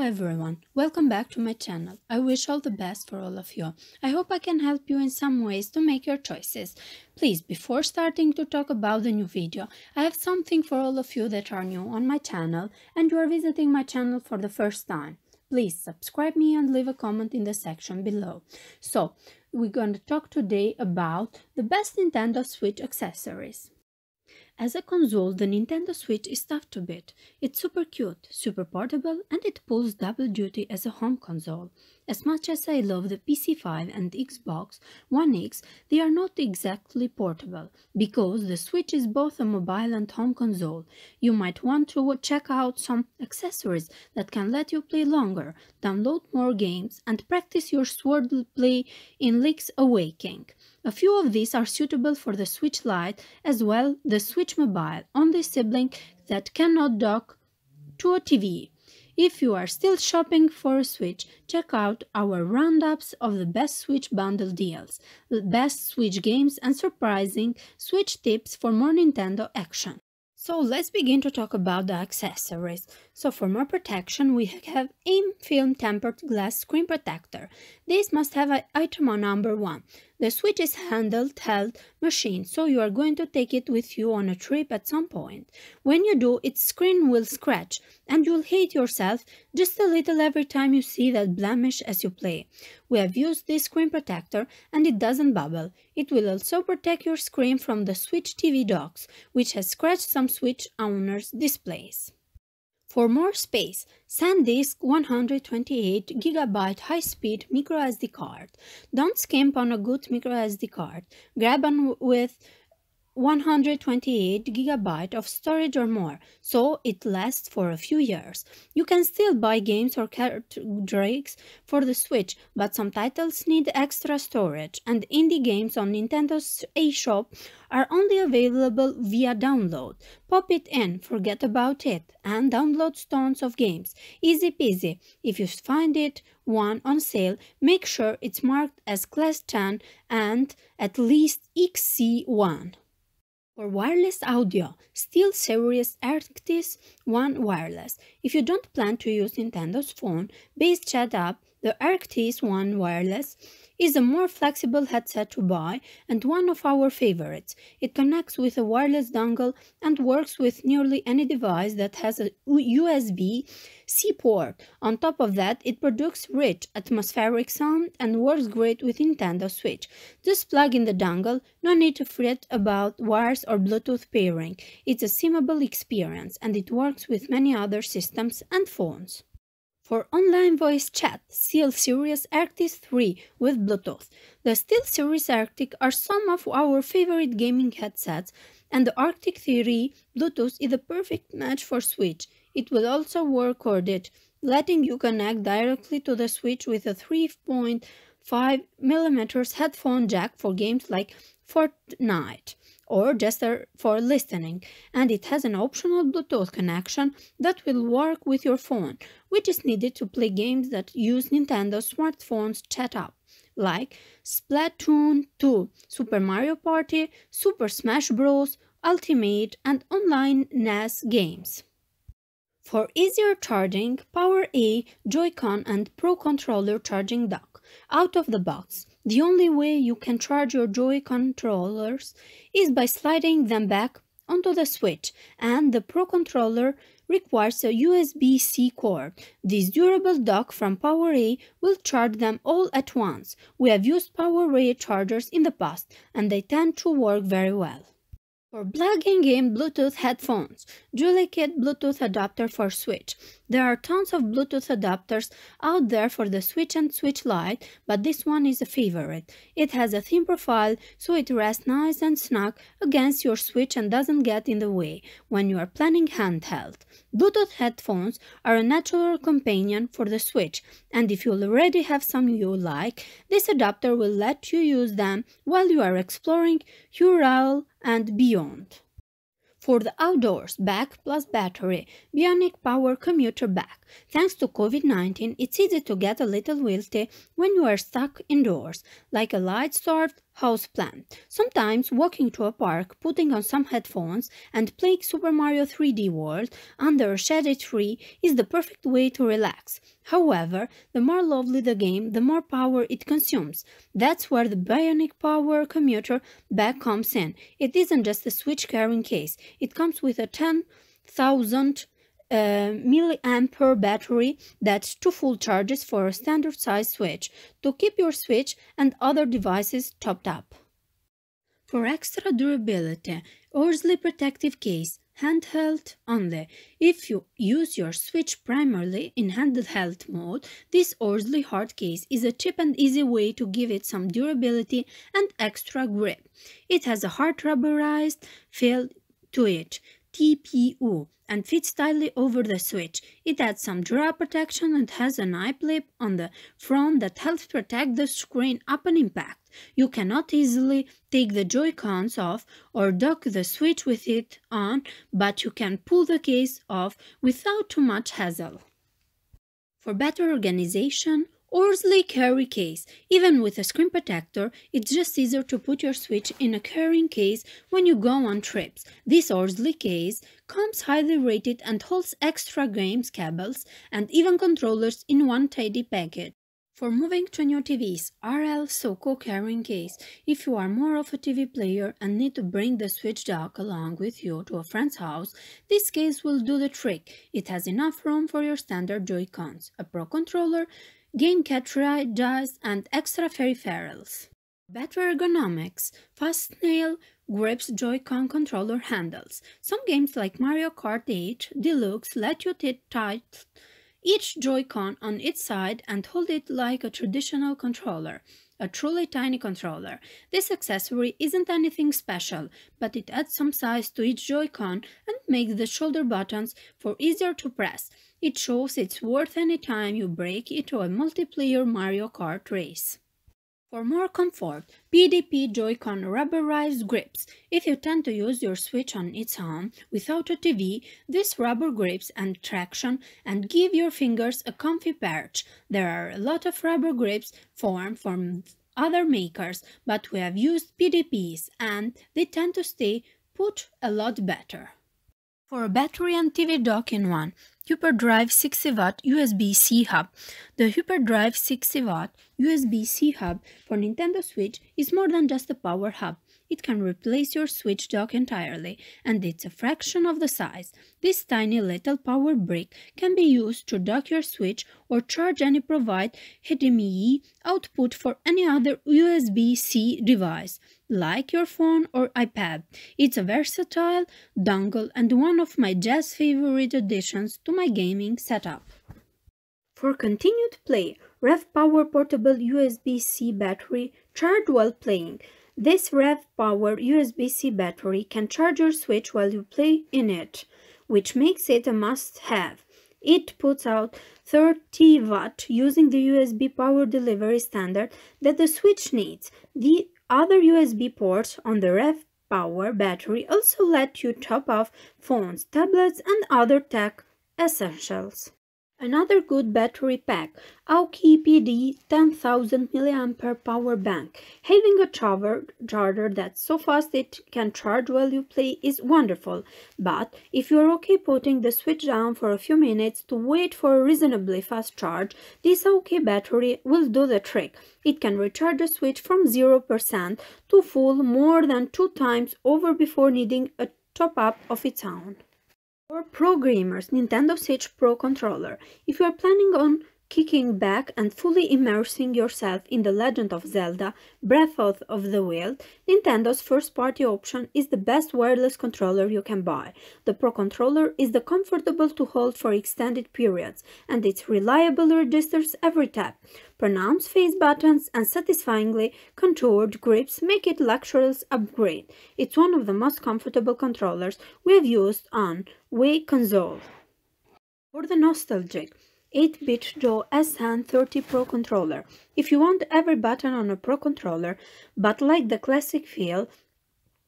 everyone, welcome back to my channel. I wish all the best for all of you. I hope I can help you in some ways to make your choices. Please, before starting to talk about the new video, I have something for all of you that are new on my channel and you are visiting my channel for the first time. Please subscribe me and leave a comment in the section below. So, we're going to talk today about the best Nintendo Switch accessories. As a console, the Nintendo Switch is tough to beat. It's super cute, super portable, and it pulls double duty as a home console. As much as I love the PC5 and Xbox One X, they are not exactly portable, because the Switch is both a mobile and home console. You might want to check out some accessories that can let you play longer, download more games, and practice your swordplay in Link's Awakening. A few of these are suitable for the Switch Lite, as well the Switch Mobile, only sibling that cannot dock to a TV. If you are still shopping for a Switch, check out our roundups of the best Switch bundle deals, the best Switch games, and surprising Switch tips for more Nintendo action. So let's begin to talk about the accessories. So for more protection, we have AIM film tempered glass screen protector. This must have item number 1. The Switch is handheld machine, so you are going to take it with you on a trip at some point. When you do, its screen will scratch, and you'll hate yourself just a little every time you see that blemish as you play. We have used this screen protector, and it doesn't bubble. It will also protect your screen from the Switch TV docks, which has scratched some Switch owners' displays. For more space, SanDisk 128GB high-speed microSD card. Don't skimp on a good microSD card. Grab one with 128GB of storage or more, so it lasts for a few years. You can still buy games or cartridges for the Switch, but some titles need extra storage, and indie games on Nintendo's eShop are only available via download. Pop it in, forget about it, and download tons of games. Easy peasy. If you find one on sale, make sure it's marked as Class 10 and at least XC1. For wireless audio, SteelSeries Arctis One Wireless. If you don't plan to use Nintendo's phone-based chat app, the Arctis One Wireless is a more flexible headset to buy and one of our favorites. It connects with a wireless dongle and works with nearly any device that has a USB-C port. On top of that, it produces rich, atmospheric sound and works great with Nintendo Switch. Just plug in the dongle, no need to fret about wires or Bluetooth pairing. It's a simple experience and it works with many other systems and phones. For online voice chat, SteelSeries Arctis 3 with Bluetooth. The SteelSeries Arctic are some of our favorite gaming headsets, and the Arctic 3 Bluetooth is the perfect match for Switch. It will also work corded, letting you connect directly to the Switch with a 3.5mm headphone jack for games like Fortnite, or just for listening, and it has an optional Bluetooth connection that will work with your phone, which is needed to play games that use Nintendo smartphone's chat app, like Splatoon 2, Super Mario Party, Super Smash Bros., Ultimate, and online NES games. For easier charging, PowerA JoyCon and Pro Controller charging dock. Out of the box, the only way you can charge your JoyCon controllers is by sliding them back onto the Switch, and the Pro Controller requires a USB-C cord. This durable dock from PowerA will charge them all at once. We have used PowerA chargers in the past, and they tend to work very well. For plugging in Bluetooth headphones, JoyCon Bluetooth adapter for Switch. There are tons of Bluetooth adapters out there for the Switch and Switch Lite, but this one is a favorite. It has a thin profile, so it rests nice and snug against your Switch and doesn't get in the way when you are playing handheld. Bluetooth headphones are a natural companion for the Switch, and if you already have some you like, this adapter will let you use them while you are exploring URL and beyond. For the outdoors, back plus battery, Bionic Power Commuter back. Thanks to COVID-19, it's easy to get a little wilty when you are stuck indoors, like a light-starved houseplant. Sometimes walking to a park, putting on some headphones, and playing Super Mario 3D World under a shady tree is the perfect way to relax. However, the more lovely the game, the more power it consumes. That's where the Bionic Power Commuter back comes in. It isn't just a Switch carrying case. It comes with a 10,000 milliampere battery that's 2 full charges for a standard size Switch to keep your Switch and other devices topped up. For extra durability, Oarsly protective case, handheld only. If you use your Switch primarily in handheld mode, this Oarsly hard case is a cheap and easy way to give it some durability and extra grip. It has a hard rubberized feel to it, TPU, and fits tightly over the Switch. It adds some drop protection and has an eye clip on the front that helps protect the screen upon impact. You cannot easily take the Joy-Cons off or dock the Switch with it on, but you can pull the case off without too much hassle. For better organization, Oarsly carry case. Even with a screen protector, it's just easier to put your Switch in a carrying case when you go on trips. This Oarsly case comes highly rated and holds extra games, cables, and even controllers in one tidy package. For moving to new TVs, RL Soko carrying case. If you are more of a TV player and need to bring the Switch dock along with you to a friend's house, this case will do the trick. It has enough room for your standard Joy-Cons, a Pro Controller, game cartridges, and extra peripherals. Better ergonomics, fast nail grips JoyCon Controller handles. Some games like Mario Kart 8 Deluxe let you tight each Joy-Con on its side and hold it like a traditional controller, a truly tiny controller. This accessory isn't anything special, but it adds some size to each Joy-Con and makes the shoulder buttons for easier to press. It shows it's worth any time you break into a multiplayer Mario Kart race. For more comfort, PDP JoyCon Rubberized grips. If you tend to use your Switch on its own without a TV, this rubber grips and traction and give your fingers a comfy perch. There are a lot of rubber grips formed from other makers, but we have used PDPs and they tend to stay put a lot better. For a battery and TV dock in one, HyperDrive 60W USBC Hub. The HyperDrive 60W USBC Hub for Nintendo Switch is more than just a power hub. It can replace your Switch dock entirely, and it's a fraction of the size. This tiny little power brick can be used to dock your Switch or charge any provide HDMI output for any other USB-C device, like your phone or iPad. It's a versatile dongle and one of my just favorite additions to my gaming setup. For continued play, RevPower Portable USB-C Battery charged while playing. This RevPower USB-C battery can charge your Switch while you play in it, which makes it a must-have. It puts out 30 watt using the USB power delivery standard that the Switch needs. The other USB ports on the RevPower battery also let you top off phones, tablets, and other tech essentials. Another good battery pack, Aukey PD 10,000 mAh power bank. Having a charger that's so fast it can charge while you play is wonderful, but if you're okay putting the Switch down for a few minutes to wait for a reasonably fast charge, this Aukey battery will do the trick. It can recharge the Switch from 0% to full more than 2 times over before needing a top-up of its own. For pro gamers, Nintendo Switch Pro Controller. If you are planning on kicking back and fully immersing yourself in The Legend of Zelda Breath of the Wild, Nintendo's first-party option is the best wireless controller you can buy. The Pro Controller is comfortable to hold for extended periods, and it reliably registers every tap. Pronounced face buttons and satisfyingly contoured grips make it luxurious upgrade. It's one of the most comfortable controllers we have used on Wii console. For the nostalgic, 8-bit JoyCon SN30 Pro Controller. If you want every button on a Pro Controller, but like the classic feel,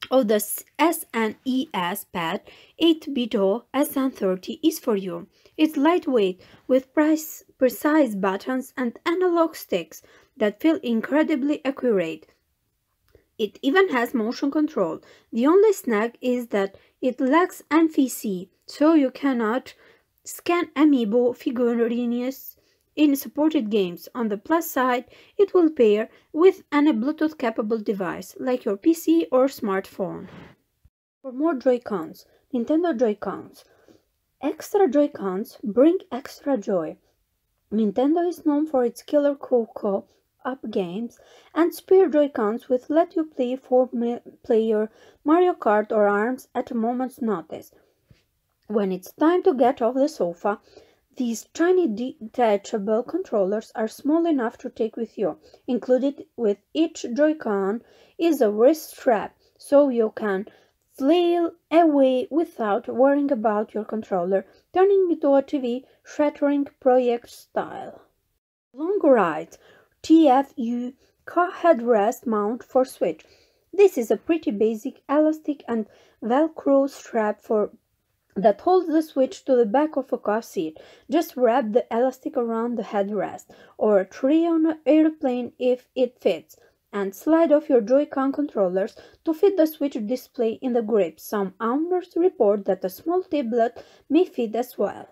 Oh, the SNES Pad 8-bit SN30 is for you. It's lightweight with precise buttons and analog sticks that feel incredibly accurate. It even has motion control. The only snag is that it lacks NFC, so you cannot scan amiibo figurines in supported games. On the plus side, it will pair with any Bluetooth-capable device, like your PC or smartphone. For more Joy-Cons, Nintendo Joy-Cons. Extra Joy-Cons bring extra joy. Nintendo is known for its killer co-op games, and spare Joy-Cons will let you play 4-player Mario Kart or ARMS at a moment's notice. When it's time to get off the sofa, these tiny detachable controllers are small enough to take with you. Included with each Joy-Con is a wrist strap, so you can flail away without worrying about your controller turning into a TV shattering projectile. Rubberized TFU car headrest mount for Switch. This is a pretty basic elastic and Velcro strap that holds the Switch to the back of a car seat. Just wrap the elastic around the headrest or a tray on an airplane if it fits, and slide off your Joy-Con controllers to fit the Switch display in the grip. Some owners report that a small tablet may fit as well.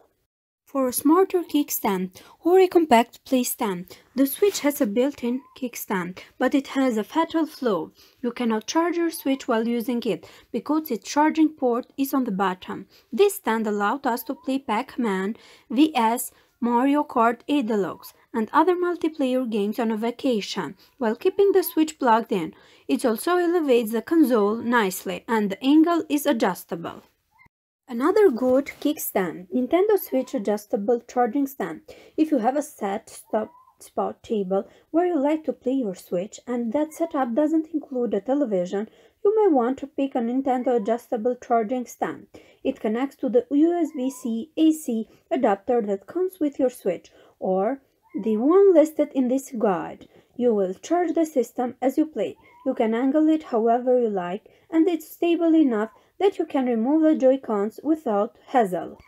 For a smarter kickstand or a compact playstand, the Switch has a built-in kickstand, but it has a fatal flaw. You cannot charge your Switch while using it, because its charging port is on the bottom. This stand allowed us to play Pac-Man vs Mario Kart 8 Deluxe and other multiplayer games on a vacation, while keeping the Switch plugged in. It also elevates the console nicely, and the angle is adjustable. Another good kickstand, Nintendo Switch adjustable charging stand. If you have a set spot table where you like to play your Switch and that setup doesn't include a television, you may want to pick a Nintendo adjustable charging stand. It connects to the USB-C AC adapter that comes with your Switch, or the one listed in this guide. You will charge the system as you play. You can angle it however you like, and it's stable enough that you can remove the Joy-Cons without hassle.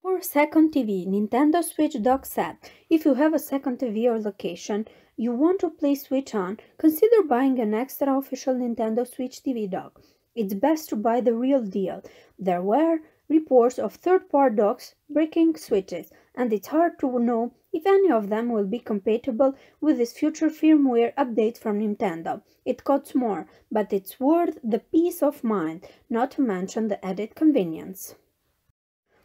For a second TV, Nintendo Switch dock set. If you have a second TV or location you want to play Switch on, consider buying an extra official Nintendo Switch TV dock. It's best to buy the real deal. There were reports of third-party docks breaking switches, and it's hard to know if any of them will be compatible with this future firmware update from Nintendo. It costs more, but it's worth the peace of mind, not to mention the added convenience.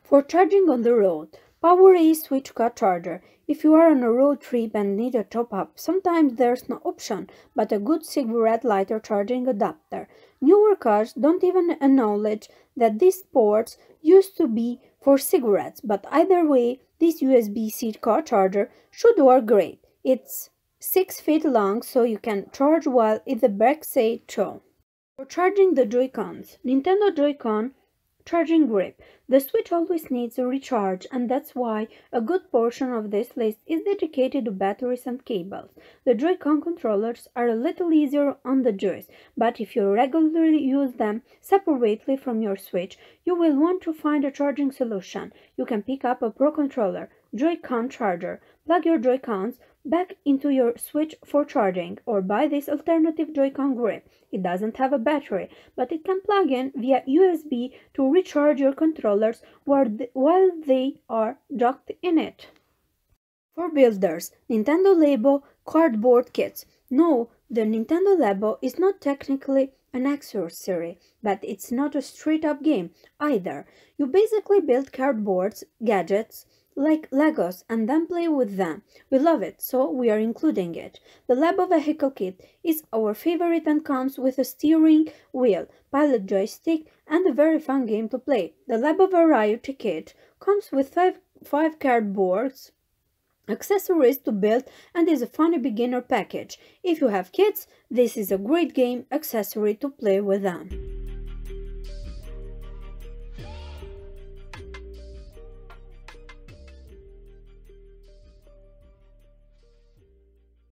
For charging on the road, PowerA Switch car charger. If you are on a road trip and need a top-up, sometimes there's no option but a good cigarette lighter charging adapter. Newer cars don't even acknowledge that these ports used to be for cigarettes, but either way, this USB-C car charger should work great. It's 6 feet long, so you can charge while in the backseat too. For charging the Joy-Cons, Nintendo Joy-Con charging grip. The Switch always needs a recharge, and that's why a good portion of this list is dedicated to batteries and cables. The JoyCon controllers are a little easier on the joys, but if you regularly use them separately from your Switch, you will want to find a charging solution. You can pick up a Pro Controller JoyCon charger, plug your Joy-Cons back into your Switch for charging, or buy this alternative JoyCon grip. It doesn't have a battery, but it can plug in via USB to recharge your controllers while they are docked in it. For builders, Nintendo Labo cardboard kits. No, the Nintendo Labo is not technically an accessory, but it's not a straight-up game either. You basically build cardboard gadgets like Legos and then play with them. We love it, so we are including it. The Labo Vehicle Kit is our favorite and comes with a steering wheel, pilot joystick, and a very fun game to play. The Labo Variety Kit comes with five cardboards, accessories to build, and is a funny beginner package. If you have kids, this is a great game accessory to play with them.